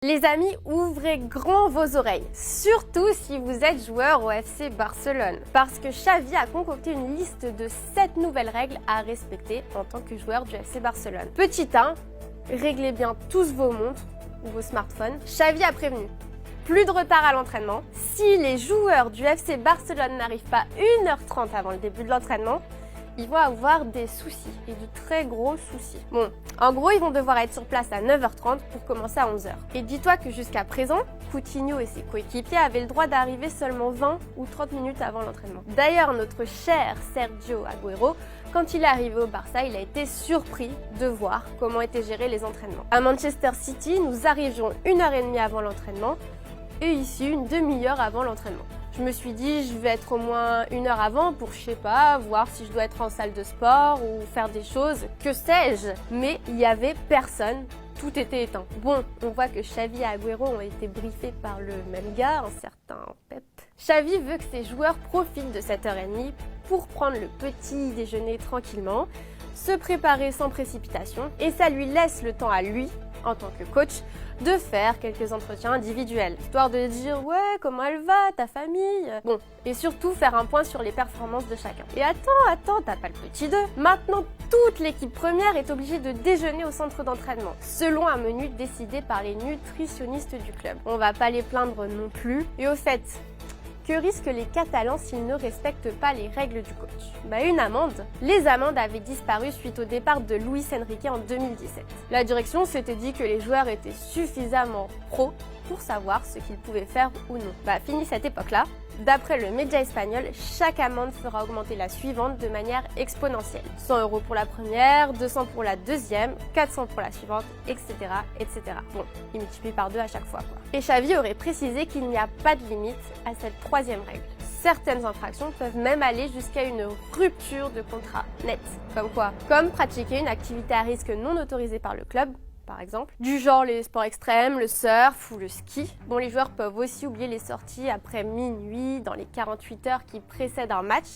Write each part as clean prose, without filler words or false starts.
Les amis, ouvrez grand vos oreilles, surtout si vous êtes joueur au FC Barcelone, parce que Xavi a concocté une liste de 7 nouvelles règles à respecter en tant que joueur du FC Barcelone. Petit 1, réglez bien tous vos montres ou vos smartphones. Xavi a prévenu, plus de retard à l'entraînement. Si les joueurs du FC Barcelone n'arrivent pas 1h30 avant le début de l'entraînement, ils vont avoir des soucis, et de très gros soucis. Bon, en gros, ils vont devoir être sur place à 9h30 pour commencer à 11h. Et dis-toi que jusqu'à présent, Coutinho et ses coéquipiers avaient le droit d'arriver seulement 20 ou 30 minutes avant l'entraînement. D'ailleurs, notre cher Sergio Agüero, quand il est arrivé au Barça, il a été surpris de voir comment étaient gérés les entraînements. À Manchester City, nous arrivions 1h30 avant l'entraînement, et ici, une demi-heure avant l'entraînement. Je me suis dit, je vais être au moins 1 heure avant pour, je sais pas, voir si je dois être en salle de sport ou faire des choses, que sais-je. Mais il n'y avait personne, tout était éteint. Bon, on voit que Xavi et Agüero ont été briefés par le même gars, un certain Pep. Xavi veut que ses joueurs profitent de cette heure et demie pour prendre le petit déjeuner tranquillement, se préparer sans précipitation, et ça lui laisse le temps à lui, en tant que coach, de faire quelques entretiens individuels, histoire de dire « Ouais, comment elle va, ta famille ?» Bon, et surtout faire un point sur les performances de chacun. Et attends, t'as pas le petit 2. Maintenant, toute l'équipe première est obligée de déjeuner au centre d'entraînement, selon un menu décidé par les nutritionnistes du club. On va pas les plaindre non plus. Et au fait, que risquent les Catalans s'ils ne respectent pas les règles du coach? Une amende. Les amendes avaient disparu suite au départ de Luis Enrique en 2017. La direction s'était dit que les joueurs étaient suffisamment pros pour savoir ce qu'ils pouvaient faire ou non. Fini cette époque-là. D'après le média espagnol, chaque amende fera augmenter la suivante de manière exponentielle. 100 € pour la première, 200 pour la deuxième, 400 pour la suivante, etc. etc. Bon, il multiplie par 2 à chaque fois, quoi. Et Xavi aurait précisé qu'il n'y a pas de limite à cette troisième règle. Certaines infractions peuvent même aller jusqu'à une rupture de contrat net. Comme quoi? Comme pratiquer une activité à risque non autorisée par le club, par exemple, du genre les sports extrêmes, le surf ou le ski. Bon, les joueurs peuvent aussi oublier les sorties après minuit, dans les 48 heures qui précèdent un match.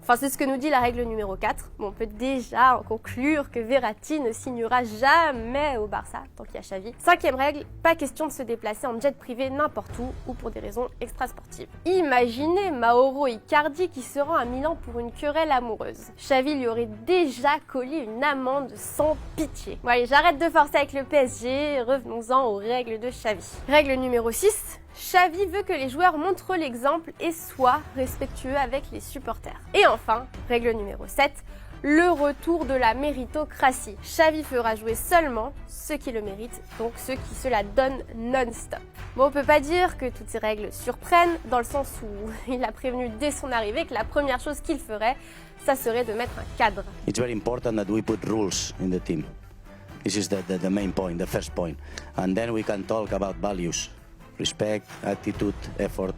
Enfin, c'est ce que nous dit la règle numéro 4. Bon, on peut déjà en conclure que Verratti ne signera jamais au Barça, tant qu'il y a Xavi. 5e règle, pas question de se déplacer en jet privé n'importe où ou pour des raisons extrasportives. Imaginez Mauro Icardi qui se rend à Milan pour une querelle amoureuse. Xavi lui aurait déjà collé une amende sans pitié. Bon allez, j'arrête de forcer avec le PSG, revenons-en aux règles de Xavi. Règle numéro 6. Xavi veut que les joueurs montrent l'exemple et soient respectueux avec les supporters. Et enfin, règle numéro 7, le retour de la méritocratie. Xavi fera jouer seulement ceux qui le méritent, donc ceux qui se la donnent non-stop. Bon, on peut pas dire que toutes ces règles surprennent, dans le sens où il a prévenu dès son arrivée que la première chose qu'il ferait, ça serait de mettre un cadre. It's very important that we put rules in the team. This is the main point, the first point. And then we can talk about values. Respect, attitude, effort.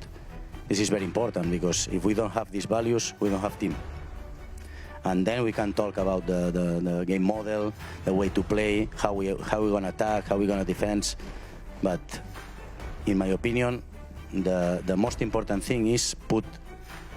This is very important because if we don't have these values, we don't have team. And then we can talk about the game model, the way to play, how we're going to attack, how we're going to defend. But in my opinion, the most important thing is put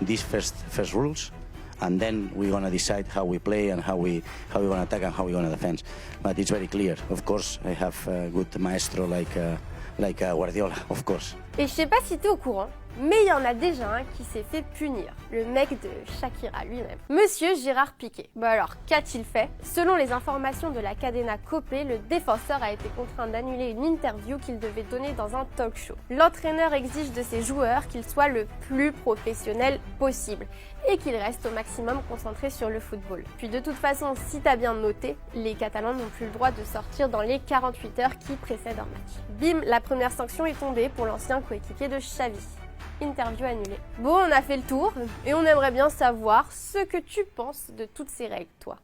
these first rules, and then we're going to decide how we play and how we're going to attack and how we're going to defend. But it's very clear. Of course, I have a good maestro like Guardiola, of course. Et je sais pas si t'es au courant, mais il y en a déjà un qui s'est fait punir, le mec de Shakira lui-même. Monsieur Gérard Piqué. Alors, qu'a-t-il fait? Selon les informations de la Cadena COPE, le défenseur a été contraint d'annuler une interview qu'il devait donner dans un talk show. L'entraîneur exige de ses joueurs qu'ils soient le plus professionnels possible et qu'ils restent au maximum concentrés sur le football. Puis de toute façon, si t'as bien noté, les Catalans n'ont plus le droit de sortir dans les 48 heures qui précèdent un match. Bim, la première sanction est tombée pour l'ancien coéquipier de Xavi. Interview annulée. Bon, on a fait le tour et on aimerait bien savoir ce que tu penses de toutes ces règles, toi.